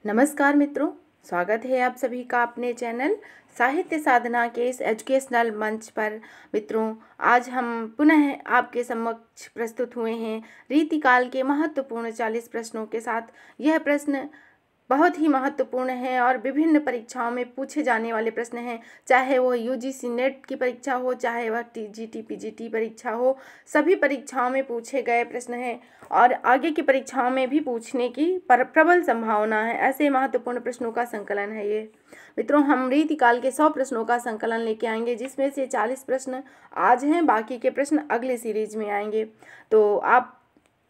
नमस्कार मित्रों, स्वागत है आप सभी का अपने चैनल साहित्य साधना के इस एजुकेशनल मंच पर। मित्रों, आज हम पुनः आपके समक्ष प्रस्तुत हुए हैं रीतिकाल के महत्वपूर्ण 40 प्रश्नों के साथ। यह प्रश्न बहुत ही महत्वपूर्ण है और विभिन्न परीक्षाओं में पूछे जाने वाले प्रश्न हैं, चाहे वो यूजीसी नेट की परीक्षा हो, चाहे वह टीजीटी पीजीटी परीक्षा हो। सभी परीक्षाओं में पूछे गए प्रश्न हैं और आगे की परीक्षाओं में भी पूछने की प्रबल संभावना है। ऐसे महत्वपूर्ण प्रश्नों का संकलन है ये। मित्रों, हम रीतिकाल के 100 प्रश्नों का संकलन लेके आएंगे, जिसमें से 40 प्रश्न आज हैं, बाकी के प्रश्न अगले सीरीज में आएंगे। तो आप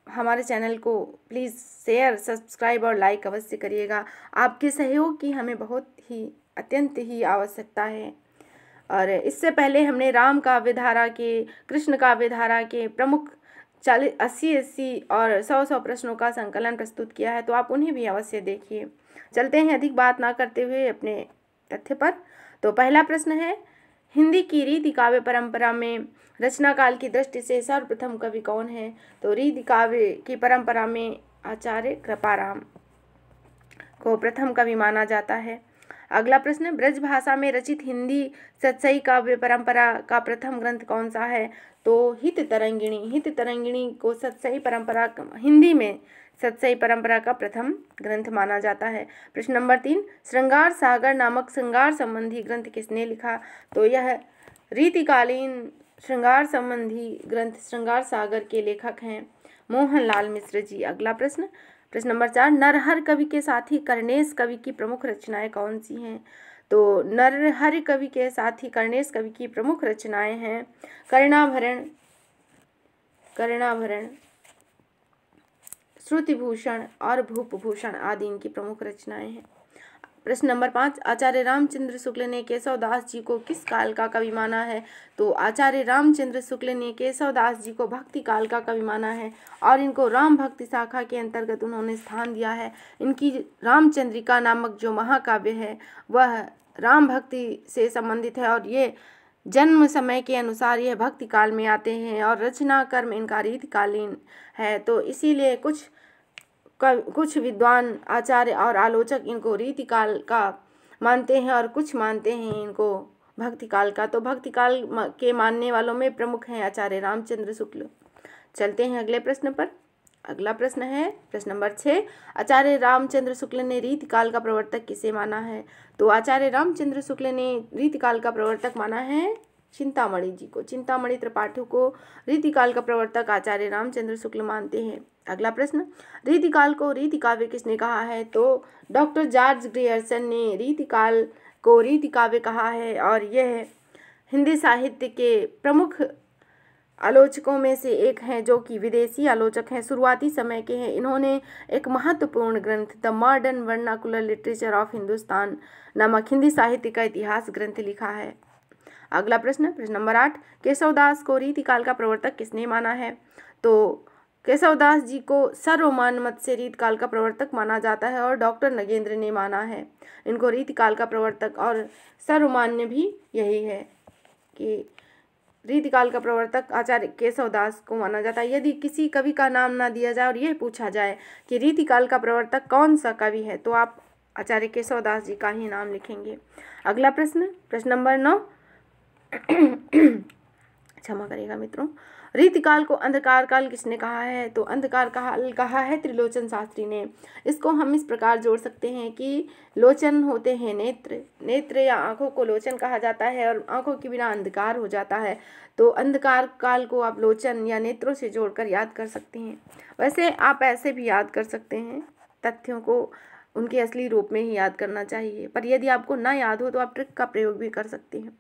हमारे चैनल को प्लीज़ शेयर, सब्सक्राइब और लाइक अवश्य करिएगा। आपके सहयोग की हमें बहुत ही अत्यंत ही आवश्यकता है। और इससे पहले हमने राम काव्य धारा के, कृष्ण काव्य धारा के प्रमुख 80 और 100 प्रश्नों का संकलन प्रस्तुत किया है, तो आप उन्हें भी अवश्य देखिए। चलते हैं अधिक बात ना करते हुए अपने तथ्य पर। तो पहला प्रश्न है, हिंदी की रीति काव्य परंपरा में रचना काल की दृष्टि से सर्वप्रथम कवि कौन है? तो रीति काव्य की परंपरा में आचार्य कृपाराम को प्रथम कवि माना जाता है। अगला प्रश्न, ब्रज भाषा में रचित हिंदी सतसई काव्य परंपरा का प्रथम ग्रंथ कौन सा है? तो हित तरंगिणी। हित तरंगिणी को सतसई परंपरा, हिंदी में सतसई परंपरा का प्रथम ग्रंथ माना जाता है। प्रश्न नंबर 3, श्रृंगार सागर नामक श्रृंगार संबंधी ग्रंथ किसने लिखा? तो यह रीतिकालीन श्रृंगार संबंधी ग्रंथ श्रृंगार सागर के लेखक हैं मोहनलाल मिश्र जी। अगला प्रश्न, प्रश्न नंबर 4, नरहर कवि के साथी कर्णेश कवि की प्रमुख रचनाएं कौन सी हैं? तो नरहर कवि के साथी कर्णेश कवि की प्रमुख रचनाएं हैं कर्णाभरण, श्रुतिभूषण और भूपभूषण आदि इनकी प्रमुख रचनाएं हैं। प्रश्न नंबर 5, आचार्य रामचंद्र शुक्ल ने केशवदास जी को किस काल का कवि माना है? तो आचार्य रामचंद्र शुक्ल ने केशवदास जी को भक्ति काल का कवि माना है और इनको राम भक्ति शाखा के अंतर्गत उन्होंने स्थान दिया है। इनकी रामचंद्रिका नामक जो महाकाव्य है वह राम भक्ति से संबंधित है और ये जन्म समय के अनुसार यह भक्ति काल में आते हैं और रचना कर्म इनका रीतिकालीन है। तो इसीलिए कुछ विद्वान, आचार्य और आलोचक इनको रीतिकाल का मानते हैं और कुछ मानते हैं इनको भक्ति काल का। तो भक्ति काल के मानने वालों में प्रमुख हैं आचार्य रामचंद्र शुक्ल। चलते हैं अगले प्रश्न पर। अगला प्रश्न है प्रश्न नंबर 6, आचार्य रामचंद्र शुक्ल ने रीतिकाल का प्रवर्तक किसे माना है? तो आचार्य रामचंद्र शुक्ल ने रीतिकाल का प्रवर्तक माना है चिंतामणि जी को। चिंतामणि त्रिपाठी को रीतिकाल का प्रवर्तक आचार्य रामचंद्र शुक्ल मानते हैं। अगला प्रश्न, रीतिकाल को रीतिकाव्य किसने कहा है? तो डॉक्टर जॉर्ज ग्रियर्सन ने रीतिकाल को रीतिकाव्य कहा है और यह हिंदी साहित्य के प्रमुख आलोचकों में से एक हैं, जो कि विदेशी आलोचक हैं, शुरुआती समय के हैं। इन्होंने एक महत्वपूर्ण ग्रंथ the modern vernacular literature of Hindustan नामक हिंदी साहित्य का इतिहास ग्रंथ लिखा है। अगला प्रश्न, प्रश्न नंबर 8, केशवदास को रीतिकाल का प्रवर्तक किसने माना है? तो केशवदास जी को सर्वमान्य मत से रीतिकाल का प्रवर्तक माना जाता है और डॉक्टर नगेंद्र ने माना है इनको रीतिकाल का प्रवर्तक, और सर्वमान्य भी यही है कि रीतिकाल का प्रवर्तक आचार्य केशवदास को माना जाता है। यदि किसी कवि का नाम ना दिया जाए और यह पूछा जाए कि रीतिकाल का प्रवर्तक कौन सा कवि है, तो आप आचार्य केशवदास जी का ही नाम लिखेंगे। अगला प्रश्न, प्रश्न नंबर 9, क्षमा करिएगा मित्रों, रीतिकाल को अंधकार काल किसने कहा है? तो अंधकार काल कहा है त्रिलोचन शास्त्री ने। इसको हम इस प्रकार जोड़ सकते हैं कि लोचन होते हैं नेत्र, नेत्र या आंखों को लोचन कहा जाता है और आंखों के बिना अंधकार हो जाता है। तो अंधकार काल को आप लोचन या नेत्रों से जोड़कर याद कर सकते हैं। वैसे आप ऐसे भी याद कर सकते हैं, तथ्यों को उनके असली रूप में ही याद करना चाहिए, पर यदि आपको ना याद हो तो आप ट्रिक का प्रयोग भी कर सकते हैं।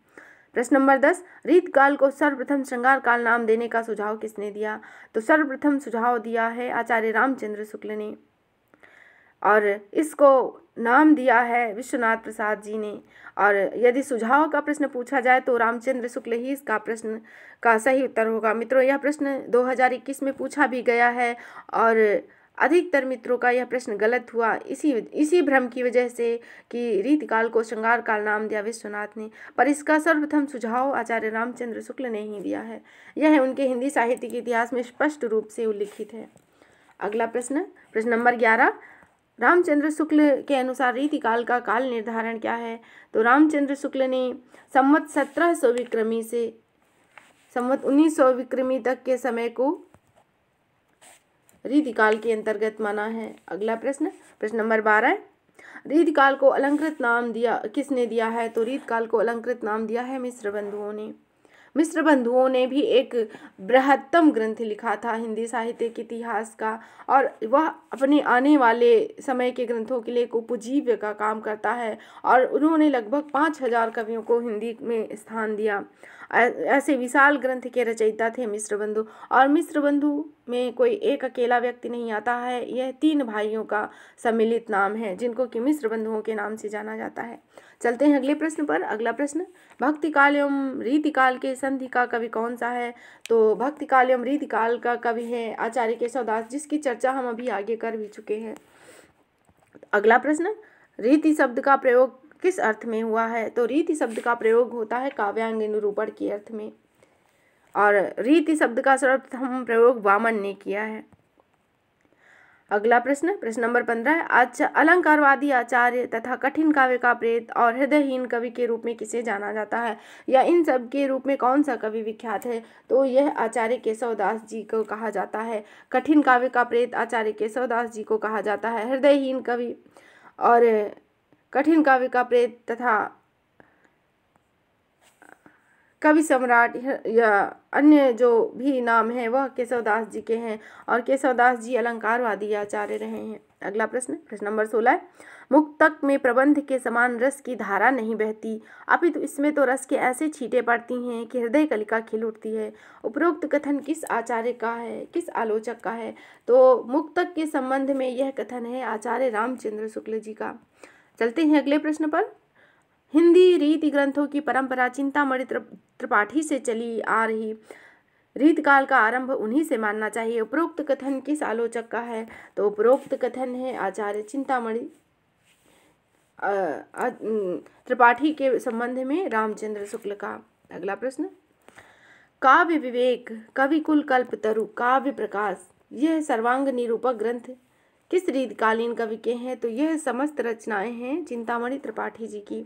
प्रश्न नंबर 10, रीतिकाल को सर्वप्रथम श्रृंगार काल नाम देने का सुझाव किसने दिया? तो सर्वप्रथम सुझाव दिया है आचार्य रामचंद्र शुक्ल ने और इसको नाम दिया है विश्वनाथ प्रसाद जी ने। और यदि सुझाव का प्रश्न पूछा जाए तो रामचंद्र शुक्ल ही इसका प्रश्न का सही उत्तर होगा। मित्रों, यह प्रश्न 2021 में पूछा भी गया है और अधिकतर मित्रों का यह प्रश्न गलत हुआ इसी भ्रम की वजह से कि रीतिकाल को श्रृंगार काल नाम दिया विश्वनाथ ने, पर इसका सर्वप्रथम सुझाव आचार्य रामचंद्र शुक्ल ने ही दिया है। यह उनके हिंदी साहित्य के इतिहास में स्पष्ट रूप से उल्लिखित है। अगला प्रश्न, प्रश्न नंबर 11, रामचंद्र शुक्ल के अनुसार रीतिकाल का काल निर्धारण क्या है? तो रामचंद्र शुक्ल ने संवत 1700 विक्रमी से संवत 1900 विक्रमी तक के समय को रीतिकाल के अंतर्गत माना है। अगला प्रश्न नंबर 12, रीतिकाल को अलंकृत नाम दिया किसने दिया है? तो रीतिकाल को अलंकृत नाम दिया है मिश्र बंधुओं ने। मिश्र बंधुओं ने भी एक बृहत्तम ग्रंथ लिखा था हिंदी साहित्य के इतिहास का, और वह अपने आने वाले समय के ग्रंथों के लिए एक उपजीव्य का काम करता है, और उन्होंने लगभग 5000 कवियों को हिंदी में स्थान दिया। ऐसे विशाल ग्रंथ के रचयिता थे मिश्र बंधु, और मिश्र बंधु में कोई एक अकेला व्यक्ति नहीं आता है, यह 3 भाइयों का सम्मिलित नाम है जिनको कि मिश्र बंधुओं के नाम से जाना जाता है। चलते हैं अगले प्रश्न पर। अगला प्रश्न, भक्तिकाल एवं रीतिकाल के संधि का कवि कौन सा है? तो भक्तिकाल एवं रीतिकाल का कवि है आचार्य केशवदास, जिसकी चर्चा हम अभी आगे कर भी चुके हैं। अगला प्रश्न, रीति शब्द का प्रयोग किस अर्थ में हुआ है? तो रीति शब्द का प्रयोग होता है काव्यांग निरूपण के अर्थ में, और रीति शब्द का सर्वप्रथम प्रयोग वामन ने किया है। अगला प्रश्न नंबर 15, अलंकारवादी आचार्य तथा कठिन काव्य का प्रेत और हृदयहीन कवि के रूप में किसे जाना जाता है, या इन सब के रूप में कौन सा कवि विख्यात है? तो यह आचार्य केशवदास जी को कहा जाता है। कठिन काव्य का प्रेत आचार्य केशवदास जी को कहा जाता है। हृदयहीन कवि और कठिन काव्य का प्रेत तथा कवि सम्राट या अन्य जो भी नाम है वह केशवदास जी के हैं, और केशवदास जी अलंकारवादी आचार्य रहे हैं। अगला प्रश्न नंबर 16, मुक्तक में प्रबंध के समान रस की धारा नहीं बहती, अपितु इसमें तो रस के ऐसे छींटे पड़ती हैं कि हृदय कलिका खिल उठती है। उपरोक्त कथन किस आचार्य का है, किस आलोचक का है? तो मुक्तक के संबंध में यह कथन है आचार्य रामचंद्र शुक्ल जी का। चलते हैं अगले प्रश्न पर। हिंदी रीति ग्रंथों की परंपरा चिंतामणि त्रिपाठी से चली आ रही रीतकाल का आरंभ उन्हीं से मानना चाहिए। उपरोक्त कथन किस आलोचक का है? तो उपरोक्त कथन है आचार्य चिंतामणि त्रिपाठी के संबंध में रामचंद्र शुक्ल का। अगला प्रश्न, काव्य विवेक, कविकुल कल्पतरु, काव्य प्रकाश, यह सर्वांग निरूपक ग्रंथ किस रीतकालीन कवि के हैं? तो यह समस्त रचनाएं हैं चिंतामणि त्रिपाठी जी की।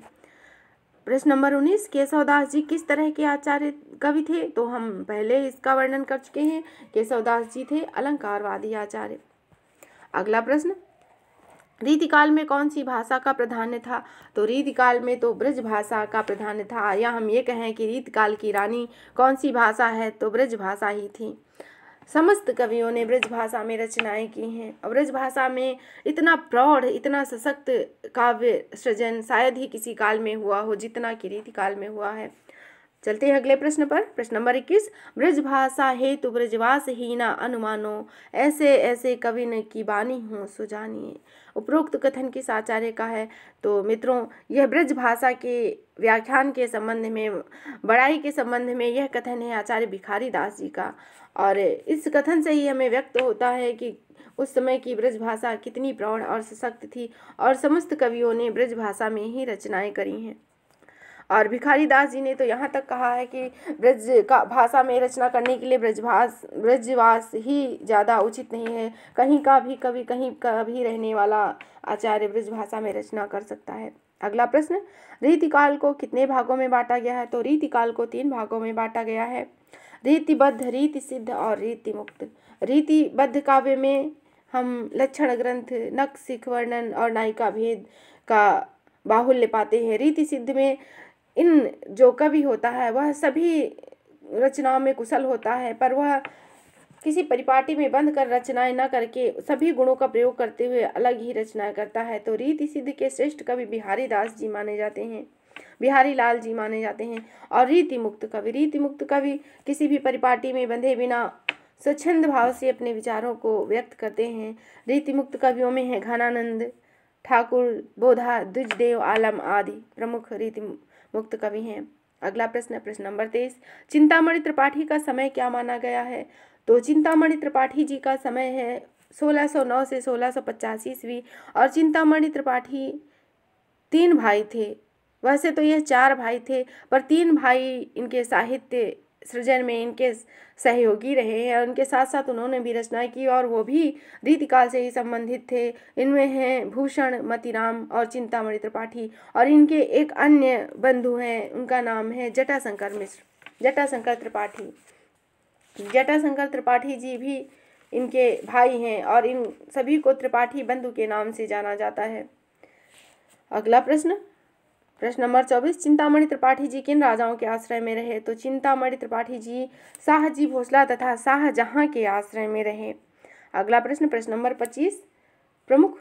प्रश्न नंबर 19, केशवदास जी किस तरह के आचार्य कवि थे? तो हम पहले इसका वर्णन कर चुके हैं। केशवदास जी थे अलंकारवादी आचार्य। अगला प्रश्न, रीतिकाल में कौन सी भाषा का प्राधान्य था? तो रीतिकाल में तो ब्रज भाषा का प्राधान्य था, या हम ये कहें कि रीतिकाल की रानी कौन सी भाषा है, तो ब्रज भाषा ही थी। समस्त कवियों ने ब्रज भाषा में रचनाएं की हैं, और ब्रज भाषा में इतना प्रौढ़, इतना सशक्त काव्य सृजन शायद ही किसी काल में हुआ हो जितना कि रीतिकाल में हुआ है। चलते हैं अगले प्रश्न पर। प्रश्न नंबर 21, ब्रज भाषा हेतु ब्रजवास हीना अनुमानो, ऐसे ऐसे कवि न की बानी हो सो जानिए। उपरोक्त कथन किस आचार्य का है? तो मित्रों, यह ब्रज भाषा के व्याख्यान के संबंध में, बड़ाई के संबंध में यह कथन है आचार्य भिखारी दास जी का, और इस कथन से ही हमें व्यक्त होता है कि उस समय की ब्रज भाषा कितनी प्रौढ़ और सशक्त थी, और समस्त कवियों ने ब्रज भाषा में ही रचनाएं करी हैं। और भिखारी दास जी ने तो यहाँ तक कहा है कि ब्रज का भाषा में रचना करने के लिए ब्रजवास ही ज़्यादा उचित नहीं है। कहीं का भी कवि, कहीं का भी रहने वाला आचार्य ब्रज भाषा में रचना कर सकता है। अगला प्रश्न, रीतिकाल को कितने भागों में बांटा गया है? तो रीतिकाल को 3 भागों में बांटा गया है, रीतिबद्ध, रीति सिद्ध और रीति मुक्त। रीतिबद्ध काव्य में हम लक्षण ग्रंथ, नक, सिख, वर्णन और नायिका भेद का बाहुल्य पाते हैं। रीति सिद्ध में इन जो कवि होता है वह सभी रचनाओं में कुशल होता है, पर वह किसी परिपाटी में बंद कर रचनाएं न करके सभी गुणों का प्रयोग करते हुए अलग ही रचनाएं करता है। तो रीति सिद्ध के श्रेष्ठ कवि बिहारी दास जी माने जाते हैं, बिहारी लाल जी माने जाते हैं। और रीति मुक्त कवि किसी भी परिपाटी में बंधे बिना स्वच्छंद भाव से अपने विचारों को व्यक्त करते हैं। रीति मुक्त कवियों में है घनानंद ठाकुर, बोधा, द्विजदेव, आलम आदि प्रमुख रीति मुक्त कवि हैं। अगला प्रश्न नंबर 23, चिंतामणि त्रिपाठी का समय क्या माना गया है? तो चिंतामणि त्रिपाठी जी का समय है 1609 से 1685 ईस्वी, और चिंतामणि त्रिपाठी 3 भाई थे। वैसे तो यह 4 भाई थे, पर 3 भाई इनके साहित्य सृजन में इनके सहयोगी रहे हैं। उनके साथ साथ उन्होंने भी रचना की और वो भी रीतिकाल से ही संबंधित थे। इनमें हैं भूषण, मतीराम और चिंतामणि त्रिपाठी। और इनके एक अन्य बंधु हैं, उनका नाम है जटाशंकर मिश्र, जटाशंकर त्रिपाठी। जटाशंकर त्रिपाठी जी भी इनके भाई हैं और इन सभी को त्रिपाठी बंधु के नाम से जाना जाता है। अगला प्रश्न नंबर 24, चिंतामणि त्रिपाठी जी किन राजाओं के आश्रय में रहे? तो चिंतामणि त्रिपाठी जी शाहजी भोसले तथा शाहजहां के आश्रय में रहे। अगला प्रश्न नंबर 25, प्रमुख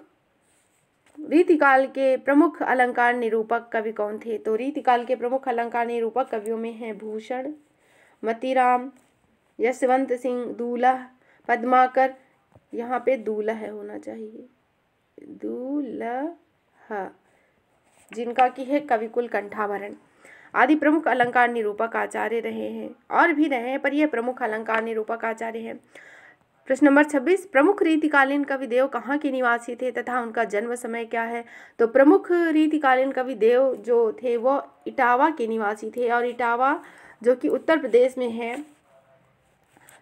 रीतिकाल के प्रमुख अलंकार निरूपक कवि कौन थे? तो रीतिकाल के प्रमुख अलंकार निरूपक कवियों में हैं भूषण, मतीराम, यशवंत सिंह, दूल्हा, पद्माकर, यहाँ पे दूल्हा होना चाहिए, दूल्हा, जिनका की है कविकुल कंठाभरण आदि प्रमुख अलंकार निरूपक आचार्य रहे हैं। और भी रहे हैं पर यह प्रमुख अलंकार निरूपक आचार्य हैं। प्रश्न नंबर 26, प्रमुख रीतिकालीन कवि देव कहाँ के निवासी थे तथा उनका जन्म समय क्या है? तो प्रमुख रीतिकालीन कवि देव जो थे वो इटावा के निवासी थे और इटावा जो कि उत्तर प्रदेश में है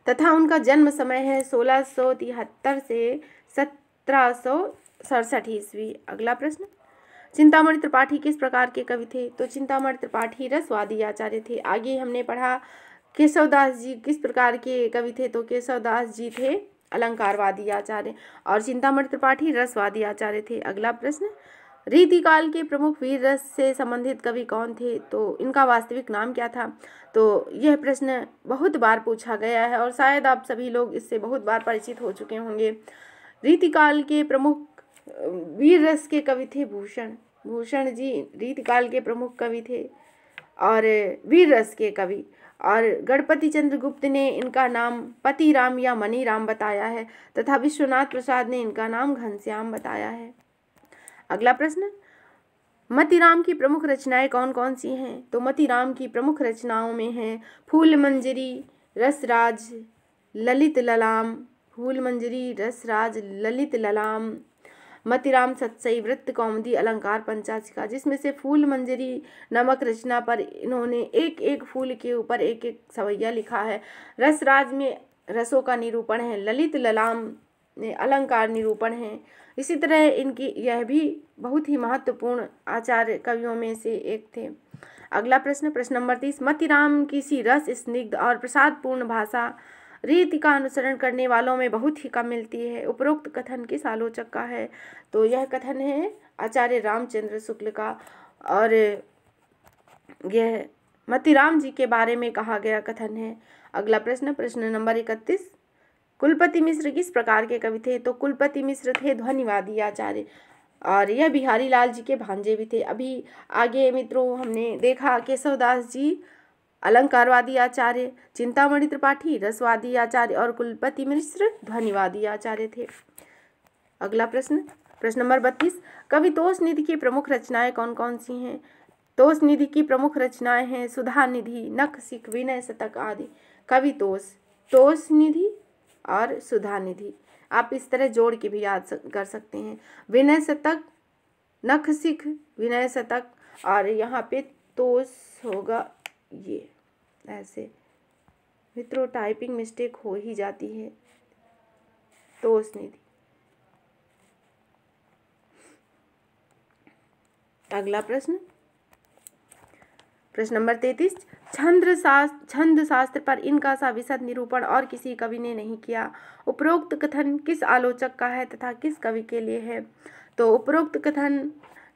तथा उनका जन्म समय है 1673 से 1767 ईस्वी। अगला प्रश्न, चिंतामणि त्रिपाठी किस प्रकार के कवि थे? तो चिंतामणि त्रिपाठी रसवादी आचार्य थे। आगे हमने पढ़ा केशवदास जी किस प्रकार के कवि थे? तो केशवदास जी थे अलंकारवादी आचार्य और चिंतामणि त्रिपाठी रसवादी आचार्य थे। अगला प्रश्न, रीतिकाल के प्रमुख वीर रस से संबंधित कवि कौन थे? तो इनका वास्तविक नाम क्या था? तो यह प्रश्न बहुत बार पूछा गया है और शायद आप सभी लोग इससे बहुत बार परिचित हो चुके होंगे। रीतिकाल के प्रमुख वीर रस के कवि थे भूषण। भूषण जी रीतिकाल के प्रमुख कवि थे और वीर रस के कवि। और गणपति चंद्र गुप्त ने इनका नाम पतिराम या मनीराम बताया है तथा विश्वनाथ प्रसाद ने इनका नाम घनश्याम बताया है। अगला प्रश्न, मतीराम की प्रमुख रचनाएं कौन कौन सी हैं? तो मतीराम की प्रमुख रचनाओं में हैं फूल मंजरी, रसराज, ललित ललाम, फूल मंजरी, रसराज, ललित ललाम, मतीराम सतसई, वृत्त कौमुदी, अलंकार पंचाशिका, जिसमें से फूल मंजरी नामक रचना पर इन्होंने एक एक फूल के ऊपर एक एक सवैया लिखा है। रसराज में रसों का निरूपण है, ललित ललाम में अलंकार निरूपण है। इसी तरह इनकी यह भी बहुत ही महत्वपूर्ण आचार्य कवियों में से एक थे। अगला प्रश्न नंबर 30, मतीराम की सी रस स्निग्ध और प्रसादपूर्ण भाषा रीति का अनुसरण करने वालों में बहुत ही कम मिलती है। उपरोक्त कथन किस आलोचक का है? तो यह कथन है आचार्य रामचंद्र शुक्ल का और यह मतीराम जी के बारे में कहा गया कथन है। अगला प्रश्न नंबर 31, कुलपति मिश्र किस प्रकार के कवि थे? तो कुलपति मिश्र थे ध्वनिवादी आचार्य और यह बिहारी लाल जी के भांजे भी थे। अभी आगे मित्रों हमने देखा केशवदास जी अलंकारवादी आचार्य, चिंतामणि त्रिपाठी रसवादी आचार्य और कुलपति मिश्र ध्वनिवादी आचार्य थे। अगला प्रश्न नंबर 32, कवि तोषनिधि की प्रमुख रचनाएं कौन कौन सी हैं? तोषनिधि की प्रमुख रचनाएं हैं सुधा निधि, नख सिख, विनय शतक आदि। कवि तोषनिधि और सुधा निधि आप इस तरह जोड़ के भी याद कर सकते हैं। विनय शतक, नख सिख, विनय शतक और यहाँ पे तोष होगा ये ऐसे। मित्रों टाइपिंग मिस्टेक हो ही जाती है। तोषनिधि। अगला प्रश्न नंबर 33, छंद शास्त्र पर इनका सा विशद निरूपण और किसी कवि ने नहीं किया। उपरोक्त कथन किस आलोचक का है तथा किस कवि के लिए है? तो उपरोक्त कथन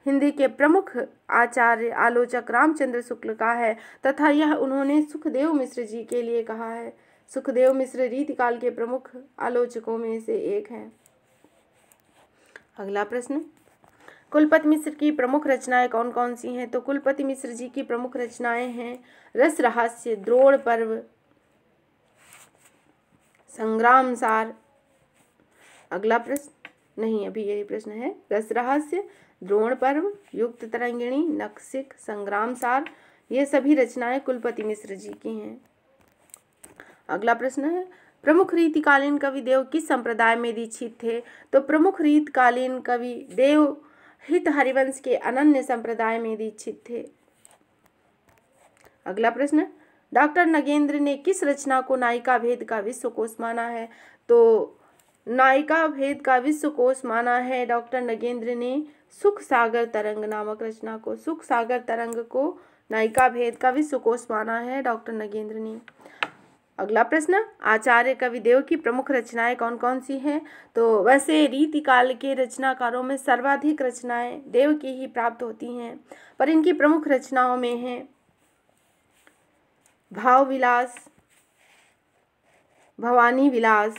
हिंदी के प्रमुख आचार्य आलोचक रामचंद्र शुक्ल का है तथा यह उन्होंने सुखदेव मिश्र जी के लिए कहा है। सुखदेव मिश्र रीतिकाल के प्रमुख आलोचकों में से एक हैं। अगला प्रश्न, कुलपति मिश्र की प्रमुख रचनाएं कौन कौन सी हैं? तो कुलपति मिश्र जी की प्रमुख रचनाएं हैं रस रहस्य, द्रोण पर्व, संग्राम सार। अगला प्रश्न नहीं, अभी यही प्रश्न है। रस रहस्य, द्रोण पर्व, युक्त तरंगिणी, नखसिख, संग्राम सार, ये सभी रचनाएं कुलपति मिश्र जी की हैं। अगला प्रश्न है, प्रमुख रीतिकालीन कवि देव किस संप्रदाय में दीक्षित थे? तो प्रमुख रीतिकालीन कवि देव हित हरिवंश के अनन्य संप्रदाय में दीक्षित थे। अगला प्रश्न, डॉक्टर नगेंद्र ने किस रचना को नायिका भेद का विश्वकोश माना है? तो नायिका भेद का विश्वकोश माना है डॉक्टर नगेंद्र ने सुख सागर तरंग नामक रचना को। सुख सागर तरंग को नायिका भेद का विश्वकोश माना है डॉक्टर नगेंद्र ने। अगला प्रश्न, आचार्य कविदेव की प्रमुख रचनाएं कौन कौन सी हैं? तो वैसे रीतिकाल के रचनाकारों में सर्वाधिक रचनाएं देव की ही प्राप्त होती हैं, पर इनकी प्रमुख रचनाओं में हैं भाव विलास, भवानी विलास,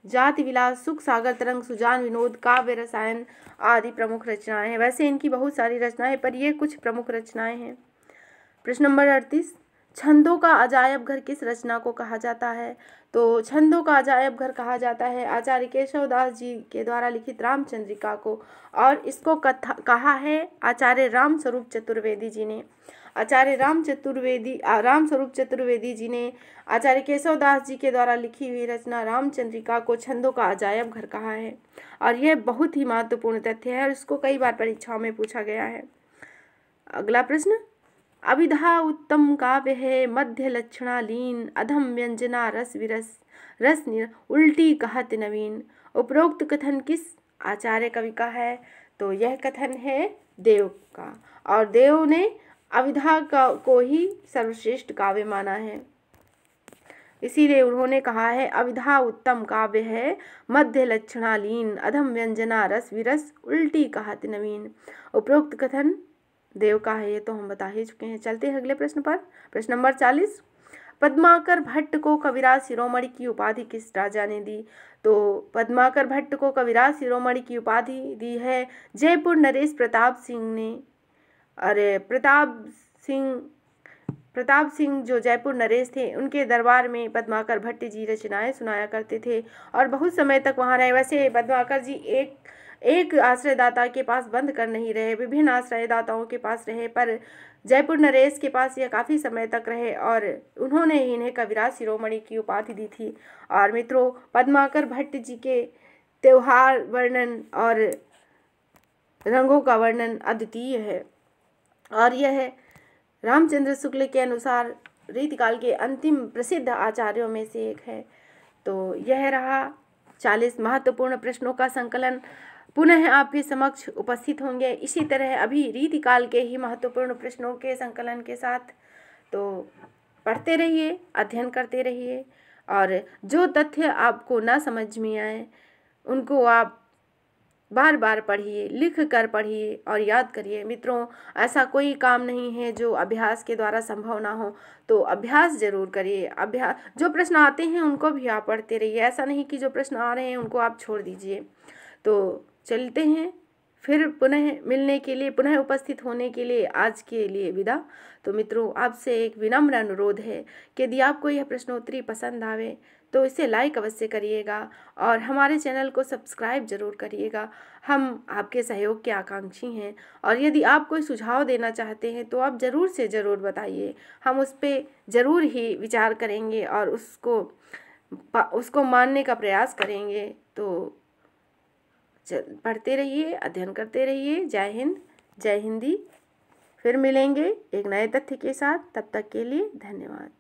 जाति विलास, सुख सागर तरंग, सुजान विनोद, काव्य रसायन आदि प्रमुख रचनाएं हैं। वैसे इनकी बहुत सारी रचनाएं, पर ये कुछ प्रमुख रचनाएं हैं। प्रश्न नंबर 38, छंदों का अजायब घर किस रचना को कहा जाता है? तो छंदों का अजायब घर कहा जाता है आचार्य केशवदास जी के द्वारा लिखित रामचंद्रिका को, और इसको कहा है आचार्य रामस्वरूप चतुर्वेदी जी ने। आचार्य रामस्वरूप चतुर्वेदी जी ने आचार्य केशवदास जी के द्वारा लिखी हुई रचना रामचंद्रिका को छंदों का अजायब घर कहा है, और यह बहुत ही महत्वपूर्ण तथ्य है और इसको कई बार परीक्षाओं में पूछा गया है। अगला प्रश्न, अभिधा उत्तम काव्य है, मध्य लक्षणालीन, अधम व्यंजना रस विरस, रस उल्टी कहत नवीन। उपरोक्त कथन किस आचार्य कवि का है? तो यह कथन है देव का, और देव ने अभिधा को ही सर्वश्रेष्ठ काव्य माना है, इसीलिए उन्होंने कहा है अभिधा उत्तम काव्य है, मध्य लक्षणालीन, अधम व्यंजना रस विरस, उल्टी कहत नवीन। उपरोक्त कथन देव का है, ये तो हम बता ही चुके हैं। चलते हैं अगले प्रश्न पर। प्रश्न नंबर 40, पद्माकर भट्ट को कविराज शिरोमणि की उपाधि किस राजा ने दी? तो पद्माकर भट्ट को कविराज शिरोमणि की उपाधि दी है जयपुर नरेश प्रताप सिंह ने। अरे प्रताप सिंह जो जयपुर नरेश थे, उनके दरबार में पद्माकर भट्ट जी रचनाएं सुनाया करते थे और बहुत समय तक वहाँ रहे। वैसे पद्माकर जी एक आश्रयदाता के पास बंद कर नहीं रहे, विभिन्न आश्रयदाताओं के पास रहे, पर जयपुर नरेश के पास यह काफ़ी समय तक रहे और उन्होंने इन्हें कविराज शिरोमणि की उपाधि दी थी। और मित्रों, पद्माकर भट्ट जी के त्योहार वर्णन और रंगों का वर्णन अद्वितीय है, और यह रामचंद्र शुक्ल के अनुसार रीतिकाल के अंतिम प्रसिद्ध आचार्यों में से एक है। तो यह रहा 40 महत्वपूर्ण प्रश्नों का संकलन। पुनः आपके समक्ष उपस्थित होंगे इसी तरह अभी रीतिकाल के ही महत्वपूर्ण प्रश्नों के संकलन के साथ। तो पढ़ते रहिए, अध्ययन करते रहिए, और जो तथ्य आपको ना समझ में आए उनको आप बार बार पढ़िए, लिख कर पढ़िए और याद करिए। मित्रों, ऐसा कोई काम नहीं है जो अभ्यास के द्वारा संभव ना हो, तो अभ्यास जरूर करिए। जो प्रश्न आते हैं उनको भी आप पढ़ते रहिए, ऐसा नहीं कि जो प्रश्न आ रहे हैं उनको आप छोड़ दीजिए। तो चलते हैं फिर पुनः मिलने के लिए, पुनः उपस्थित होने के लिए आज के लिए विदा। तो मित्रों, आपसे एक विनम्र अनुरोध है कि यदि आपको यह प्रश्नोत्तरी पसंद आवे तो इसे लाइक अवश्य करिएगा और हमारे चैनल को सब्सक्राइब जरूर करिएगा। हम आपके सहयोग के आकांक्षी हैं, और यदि आप कोई सुझाव देना चाहते हैं तो आप ज़रूर से ज़रूर बताइए, हम उस पर ज़रूर ही विचार करेंगे और उसको मानने का प्रयास करेंगे। तो पढ़ते रहिए, अध्ययन करते रहिए। जय हिंद, जय हिंदी। फिर मिलेंगे एक नए तथ्य के साथ, तब तक के लिए धन्यवाद।